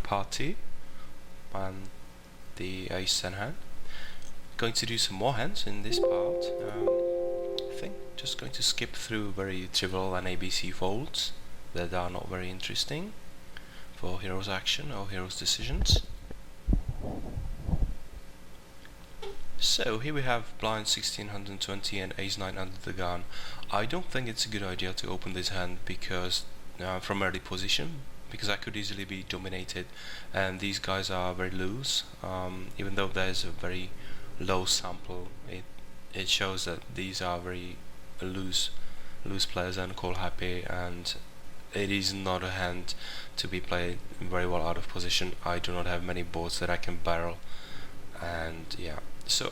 party and the ace-10 hand. Going to do some more hands in this part. I think just going to skip through very trivial and ABC folds that are not very interesting for hero's action or hero's decisions. So here we have blind 1620 and ace-9 under the gun. I don't think it's a good idea to open this hand because from early position, because I could easily be dominated, and these guys are very loose. Even though there's a very low sample, it shows that these are very loose players and call happy, and it is not a hand to be played very well out of position. I do not have many boards that I can barrel, and yeah. So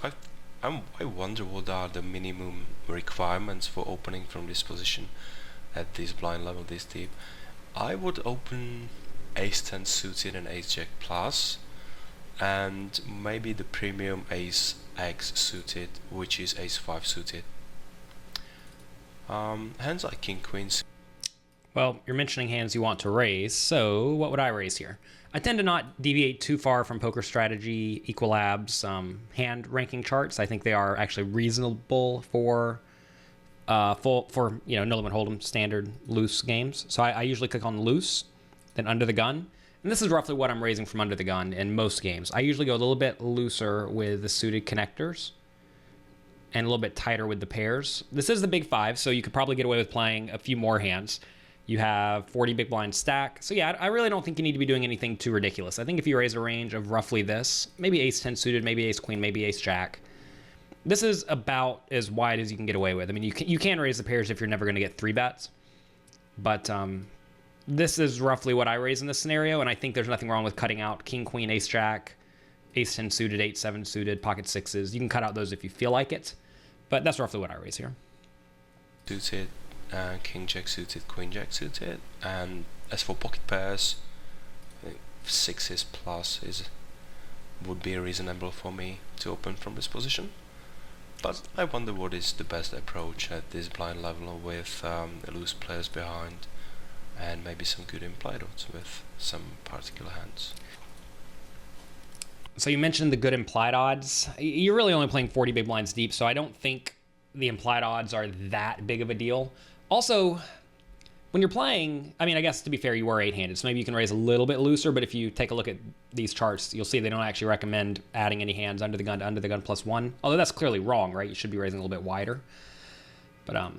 I wonder what are the minimum requirements for opening from this position at this blind level this deep. I would open ace-10 suited and ace-jack plus, and maybe the premium ace-x suited, which is ace-5 suited. Hands like king-queen. Well, you're mentioning hands you want to raise, so what would I raise here? I tend to not deviate too far from Poker Strategy, Equilab's hand ranking charts. I think they are actually reasonable for no limit hold'em standard loose games. So I usually click on loose, then under the gun, and this is roughly what I'm raising from under the gun in most games. I usually go a little bit looser with the suited connectors and a little bit tighter with the pairs. This is the big five, so you could probably get away with playing a few more hands. You have 40 big blind stack. So yeah, I really don't think you need to be doing anything too ridiculous. I think if you raise a range of roughly this, maybe ace-10 suited, maybe ace-queen, maybe ace-jack, this is about as wide as you can get away with. I mean, you can raise the pairs if you're never going to get 3 bets, but this is roughly what I raise in this scenario, and I think there's nothing wrong with cutting out king, queen, ace-jack, ace-10 suited, 8-7 suited, pocket sixes. You can cut out those if you feel like it, but that's roughly what I raise here. Suited. King jack suited, queen jack suited, and as for pocket pairs, I think 6s plus would be reasonable for me to open from this position. But I wonder what is the best approach at this blind level with loose players behind and maybe some good implied odds with some particular hands. So you mentioned the good implied odds. You're really only playing 40 big blinds deep, so I don't think the implied odds are that big of a deal. Also, when you're playing, I mean, I guess to be fair, you were 8-handed, so maybe you can raise a little bit looser, but if you take a look at these charts, you'll see they don't actually recommend adding any hands under the gun to under the gun +1, although that's clearly wrong, right? You should be raising a little bit wider. But I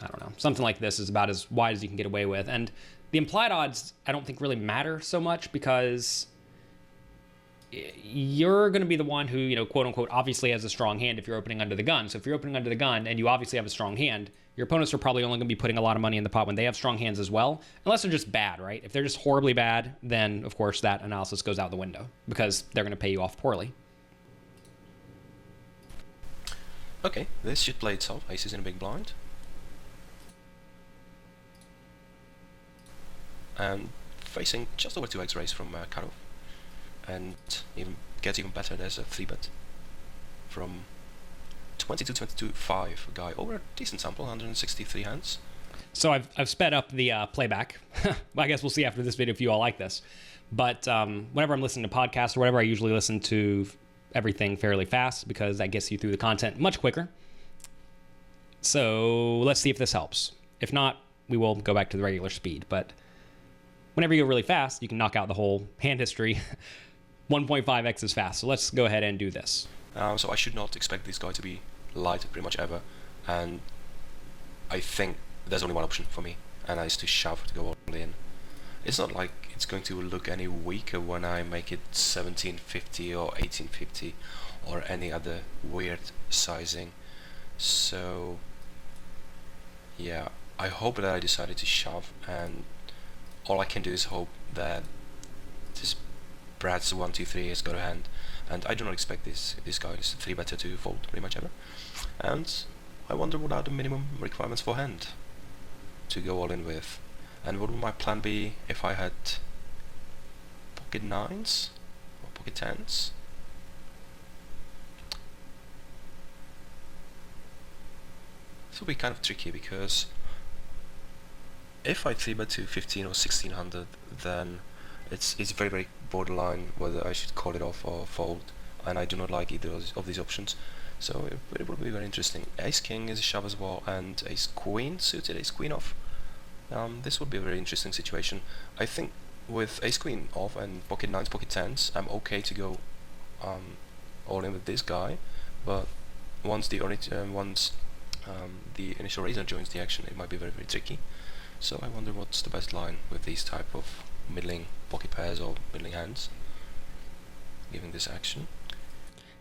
don't know. Something like this is about as wide as you can get away with. And the implied odds, I don't think really matter so much because you're going to be the one who, quote unquote, obviously has a strong hand if you're opening under the gun. So if you're opening under the gun and you obviously have a strong hand, your opponents are probably only going to be putting a lot of money in the pot when they have strong hands as well, unless they're just bad, right? If they're just horribly bad, then of course that analysis goes out the window because they're going to pay you off poorly. Okay, this should play itself. Aces in a big blind. And facing just over 2x raise from cutoff. And gets even better, there's a 3-bet from 22-22-5 guy over a decent sample, 163 hands. So I've sped up the playback. I guess we'll see after this video if you all like this. But whenever I'm listening to podcasts or whatever, I usually listen to everything fairly fast because that gets you through the content much quicker. So let's see if this helps. If not, we will go back to the regular speed. But whenever you go really fast, you can knock out the whole hand history 1.5x is fast, so let's go ahead and do this. So I should not expect this guy to be light pretty much ever, and I think there's only one option for me, and that is to shove to go all in. It's not like it's going to look any weaker when I make it 1750 or 1850 or any other weird sizing. So yeah, I hope that I decided to shove, and all I can do is hope that this Brad's 1, 2, 3 has got a hand, and I do not expect this guy, this 3-better to fold pretty much ever. And I wonder what are the minimum requirements for hand to go all in with, and what would my plan be if I had pocket 9s or pocket 10s? This will be kind of tricky because if I 3-bet to 15 or 1600, then It's very very borderline whether I should call it off or fold, and I do not like either of these options. So it will be very interesting. Ace King is a shove as well, and Ace Queen suited, Ace Queen off. This would be a very interesting situation. I think with Ace Queen off and pocket nines, pocket tens, I'm okay to go all in with this guy, but once the initial raiser joins the action, it might be very very tricky. So I wonder what's the best line with these type of middling pocket pairs or middling hands, given this action.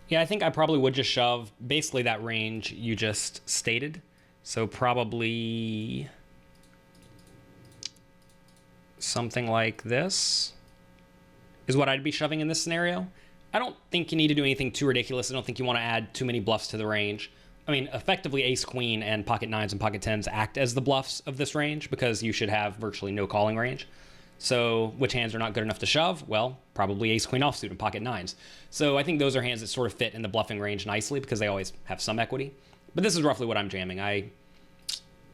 Yeah, I think I probably would just shove basically that range you just stated. So probably something like this is what I'd be shoving in this scenario. I don't think you need to do anything too ridiculous. I don't think you want to add too many bluffs to the range. I mean, effectively Ace Queen and pocket nines and pocket tens act as the bluffs of this range because you should have virtually no calling range. So which hands are not good enough to shove? Well, probably Ace Queen offsuit and pocket nines. So I think those are hands that sort of fit in the bluffing range nicely because they always have some equity. But this is roughly what I'm jamming. I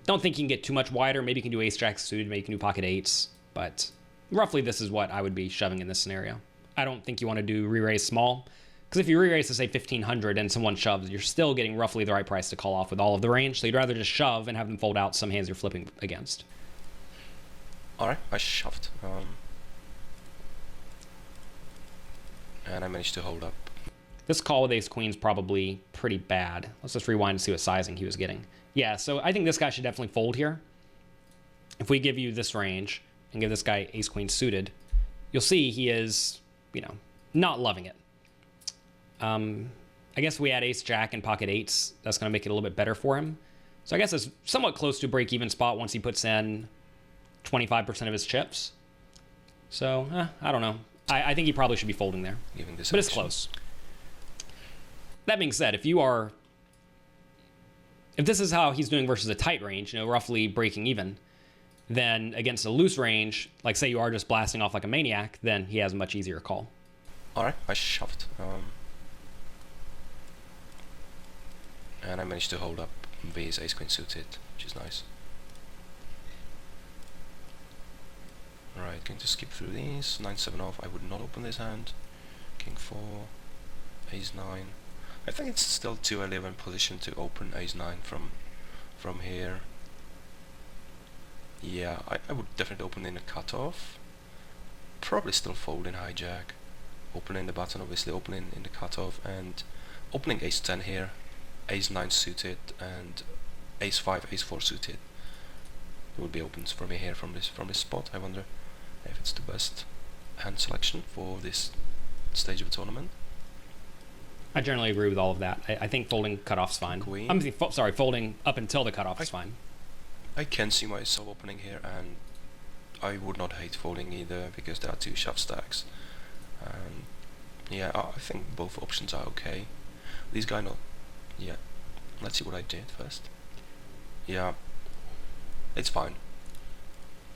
don't think you can get too much wider. Maybe you can do ace jack suited, maybe you can do pocket eights, but roughly this is what I would be shoving in this scenario. I don't think you want to do re-raise small, because if you re-raise to say 1500 and someone shoves, you're still getting roughly the right price to call off with all of the range, so you'd rather just shove and have them fold out some hands you're flipping against. Alright, I shoved. And I managed to hold up. This call with ace queen's probably pretty bad. Let's just rewind and see what sizing he was getting. Yeah, so I think this guy should definitely fold here. If we give you this range and give this guy ace queen suited, you'll see he is, not loving it. I guess we add ace jack and pocket eights. That's going to make it a little bit better for him. So I guess it's somewhat close to a break-even spot once he puts in 25% of his chips. So, I don't know. I think he probably should be folding there. But it's close. That being said, if this is how he's doing versus a tight range, roughly breaking even, then against a loose range, like say you are just blasting off like a maniac, then he has a much easier call. Alright, I shoved. And I managed to hold up V's ace queen suited, which is nice. Alright, going to skip through these. 9-7 off, I would not open this hand. King 4, ace 9. I think it's still too early of a position to open ace 9 from here. Yeah, I would definitely open in a cutoff. Probably still fold in hijack. Opening the button, obviously opening in the cutoff, and opening ace 10 here, ace 9 suited, and ace 5, ace 4 suited. It would be open for me here from this spot. I wonder if it's the best hand selection for this stage of a tournament. I generally agree with all of that. I think folding cutoff's fine. Folding up until the cutoff is fine. I can see myself opening here, and I would not hate folding either because there are two shove stacks. Yeah, I think both options are okay. This guy not. Yeah, let's see what I did first. Yeah, it's fine.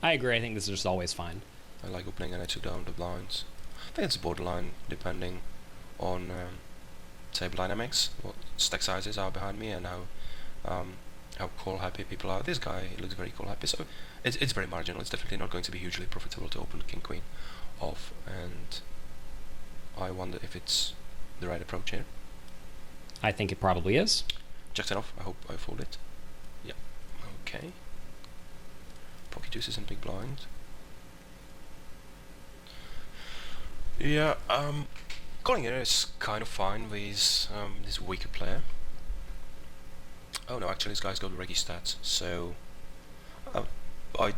I agree. I think this is just always fine. I like opening and I took down the blinds. I think it's borderline depending on table dynamics, what stack sizes are behind me, and how call happy people are. This guy looks very call happy, so it's very marginal. It's definitely not going to be hugely profitable to open king queen off, and I wonder if it's the right approach here. I think it probably is. Jack 10 off. I hope I fold it. Yeah. Okay. Pocket deuces and big blind. Yeah. Calling here is kind of fine with this weaker player. Oh no, actually this guy's got reggy stats, so I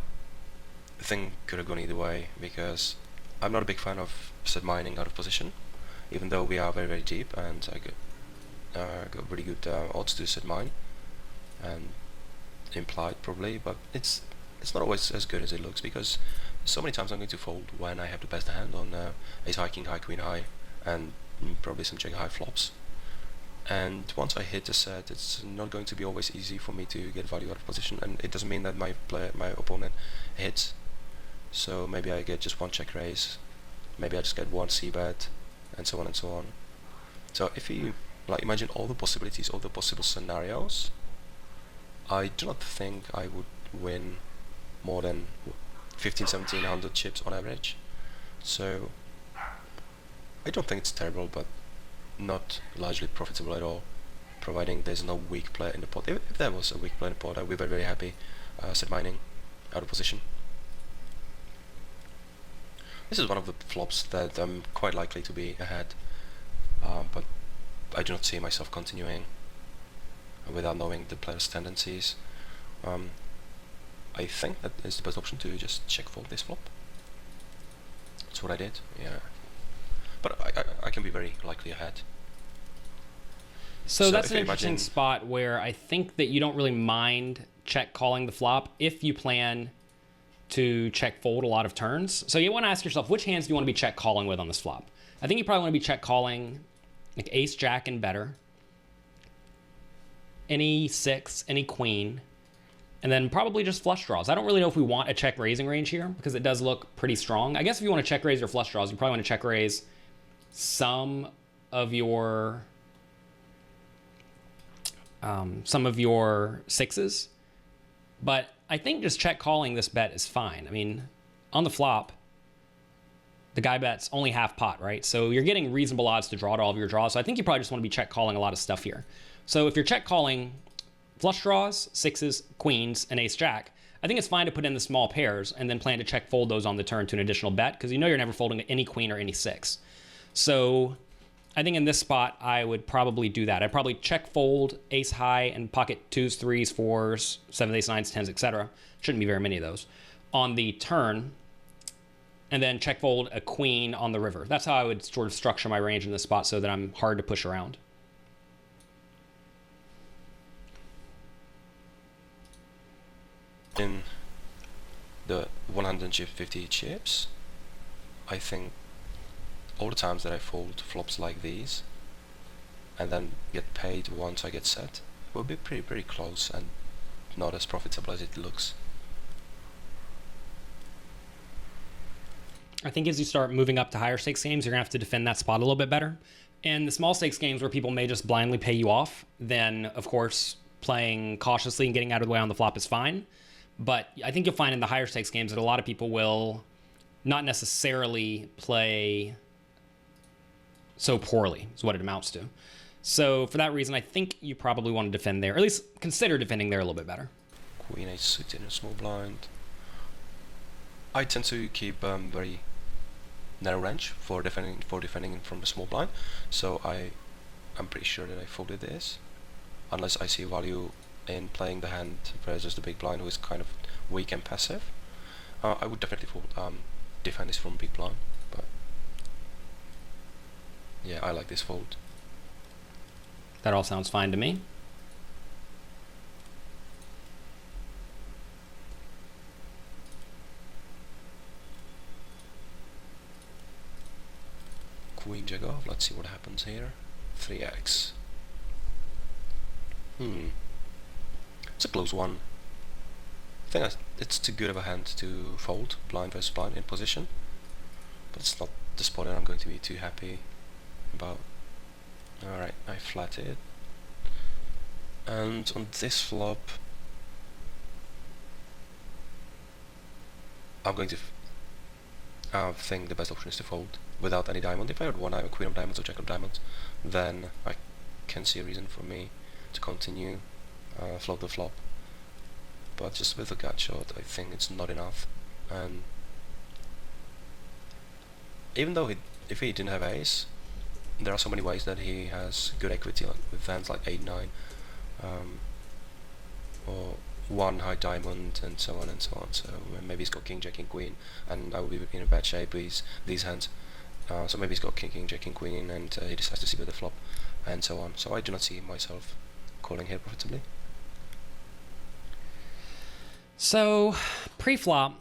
think could have gone either way, because I'm not a big fan of set mining out of position, even though we are very very deep, and I got really good odds to set mine, and implied probably, but it's not always as good as it looks, because so many times I'm going to fold when I have the best hand on ace high, king high, queen high, and probably some jack high flops. And once I hit a set, it's not going to be always easy for me to get value out of position, and it doesn't mean that my opponent hits. So maybe I get just one check raise, maybe I just get one c-bet, and so on and so on. So if you imagine all the possibilities, all the possible scenarios, I do not think I would win more than 15-1700 chips on average. So I don't think it's terrible, but not largely profitable at all, providing there's no weak player in the pot. If there was a weak player in the pot, I would be very, very happy. Set mining out of position. This is one of the flops that I'm quite likely to be ahead, but I do not see myself continuing without knowing the player's tendencies. I think that is the best option, to just check fold this flop. That's what I did, yeah. But I can be very likely ahead. So that's an interesting spot where I think that you don't really mind check calling the flop if you plan to check fold a lot of turns. So you want to ask yourself, which hands do you want to be check calling with on this flop? I think you probably want to be check calling like ace jack and better, any six, any queen, and then probably just flush draws. I don't really know if we want a check raising range here because it does look pretty strong. I guess if you want to check raise your flush draws, you probably want to check raise some of your sixes, but I think just check calling this bet is fine. I mean, on the flop, the guy bets only half pot, right? So you're getting reasonable odds to draw to all of your draws. So I think you probably just want to be check calling a lot of stuff here. So if you're check calling flush draws, sixes, queens, and ace jack, I think it's fine to put in the small pairs and then plan to check fold those on the turn to an additional bet because you know you're never folding any queen or any six. So I think in this spot, I would probably do that. I'd probably check fold ace high and pocket twos, threes, fours, sevens, eights, nines, tens, etc. Shouldn't be very many of those on the turn, and then check fold a queen on the river. That's how I would sort of structure my range in this spot so that I'm hard to push around. In the 150 chips, I think all the times that I fold flops like these and then get paid once I get set will be pretty close and not as profitable as it looks. I think as you start moving up to higher stakes games, you're gonna have to defend that spot a little bit better. In the small stakes games where people may just blindly pay you off, then of course playing cautiously and getting out of the way on the flop is fine. But I think you'll find in the higher stakes games that a lot of people will not necessarily play so poorly, is what it amounts to. So for that reason, I think you probably want to defend there, or at least consider defending there a little bit better. Queen eight suited in a small blind. I tend to keep very narrow range for defending from the small blind, so I'm pretty sure that I folded this, unless I see value in playing the hand versus the big blind, who is kind of weak and passive. I would definitely defend this from big blind, but yeah, I like this fold. That all sounds fine to me. Queen jack off, let's see what happens here. 3x. It's a close one. I think it's too good of a hand to fold blind versus blind in position, but it's not the spot that I'm going to be too happy about. Alright, I flat it, and on this flop I'm going to think the best option is to fold without any diamond. If I had one queen of diamonds or jack of diamonds, then I can see a reason for me to continue float the flop, but just with a gut shot I think it's not enough. And even though if he didn't have ace, there are so many ways that he has good equity with hands like 8-9 or one high diamond and so on and so on. So maybe he's got king, jack, and queen, and I would be in a bad shape with these hands. So maybe he's got king, jack, and queen, and he decides to see with the flop, and so on. So I do not see myself calling here profitably. So pre-flop,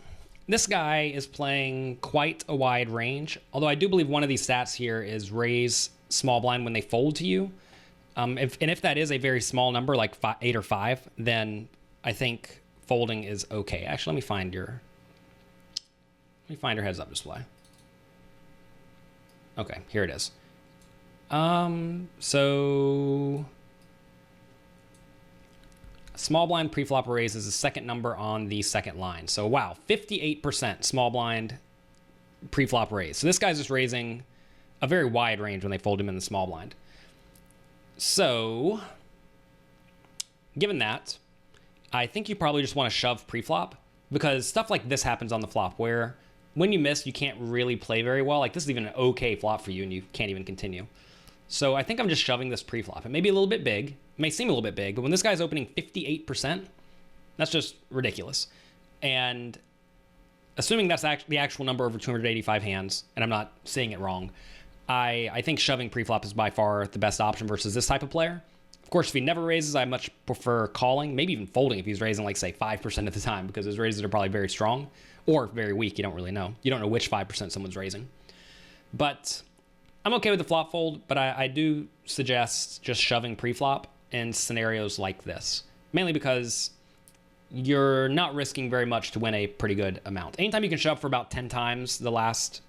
this guy is playing quite a wide range, although I do believe one of these stats here is raise small blind when they fold to you. If that is a very small number, like 8 or 5, then I think folding is okay. Actually, let me find your heads up display. Okay, here it is. So small blind preflop raise is the second number on the second line. So wow, 58% small blind pre-flop raise. So this guy's just raising a very wide range when they fold him in the small blind. So, given that, I think you probably just want to shove pre-flop, because stuff like this happens on the flop where when you miss, you can't really play very well. Like, this is even an okay flop for you and you can't even continue. So I think I'm just shoving this pre-flop. It may be a little bit big. It may seem a little bit big, but when this guy's opening 58%, that's just ridiculous. And assuming that's the actual number over 285 hands, and I'm not saying it wrong, I think shoving pre-flop is by far the best option versus this type of player. Of course, if he never raises, I much prefer calling, maybe even folding if he's raising, like, say, 5% of the time, because his raises are probably very strong or very weak. You don't really know. You don't know which 5% someone's raising. But I'm okay with the flop fold, but I do suggest just shoving pre-flop in scenarios like this, mainly because you're not risking very much to win a pretty good amount. Anytime you can shove for about 10 times the last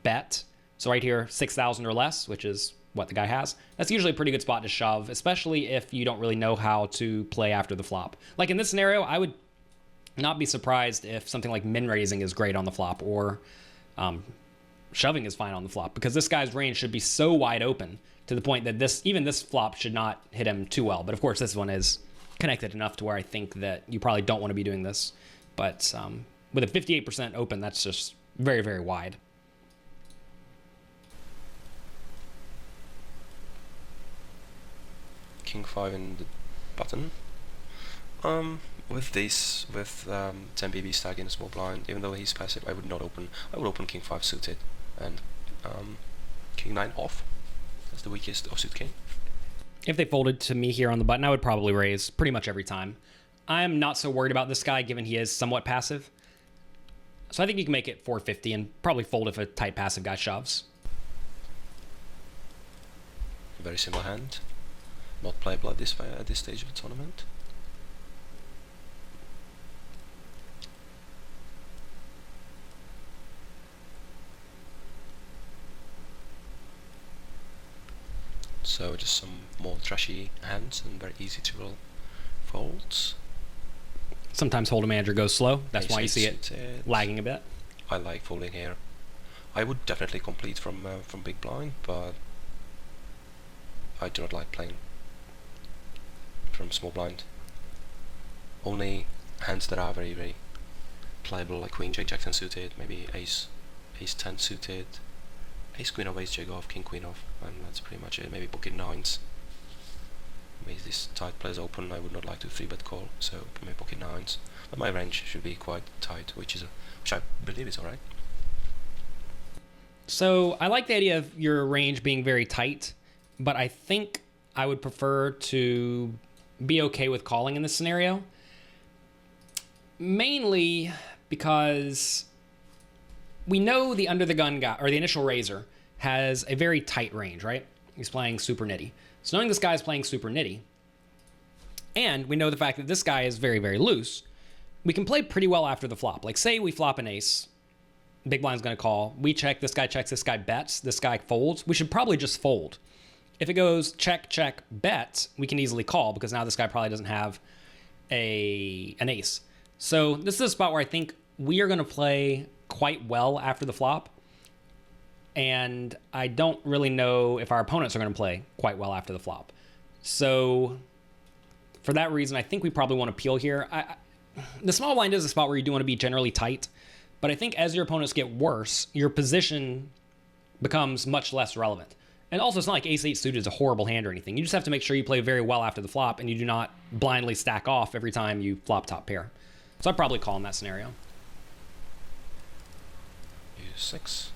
bet, so right here, 6,000 or less, which is what the guy has, that's usually a pretty good spot to shove, especially if you don't really know how to play after the flop. Like in this scenario, I would not be surprised if something like min raising is great on the flop, or shoving is fine on the flop, because this guy's range should be so wide open to the point that even this flop should not hit him too well. But of course, this one is connected enough to where I think that you probably don't want to be doing this. But with a 58% open, that's just very, very wide. King 5 in the button. With 10 BB stack in a small blind, even though he's passive, I would not open. I would open King 5 suited and King 9 off. That's the weakest offsuit king. If they folded to me here on the button, I would probably raise pretty much every time. I'm not so worried about this guy, given he is somewhat passive. So I think you can make it 450 and probably fold if a tight passive guy shoves. Very simple hand. Not playable at this stage of the tournament. So just some more trashy hands and very easy to roll folds. Sometimes Hold'em Manager goes slow. That's why you see it suited. lagging a bit. I like folding here. I would definitely complete from big blind, but I do not like playing from small blind. Only hands that are very, very playable, like Queen Jack Jackson suited, maybe Ace 10 suited, Ace Queen off, Ace Jack off, King Queen off, and that's pretty much it. Maybe pocket nines. Maybe this tight plays open, I would not like to 3-bet call, so maybe pocket nines. But my range should be quite tight, which I believe is alright. So I like the idea of your range being very tight, but I think I would prefer to be okay with calling in this scenario. Mainly because we know the under the gun guy, or the initial raiser, has a very tight range, right? He's playing super nitty. So knowing this guy is playing super nitty, and we know the fact that this guy is very, very loose, we can play pretty well after the flop. Like, say we flop an ace, big blind's going to call, we check, this guy checks, this guy bets, this guy folds. We should probably just fold. If it goes check, check, bet, we can easily call, because now this guy probably doesn't have an ace. So this is a spot where I think we are going to play quite well after the flop, and I don't really know if our opponents are going to play quite well after the flop. So for that reason, I think we probably want to peel here. The small blind is a spot where you do want to be generally tight, but I think as your opponents get worse, your position becomes much less relevant. And also, it's not like ace-8 suited is a horrible hand or anything. You just have to make sure you play very well after the flop, and you do not blindly stack off every time you flop top pair. So I'd probably call in that scenario. Use 6.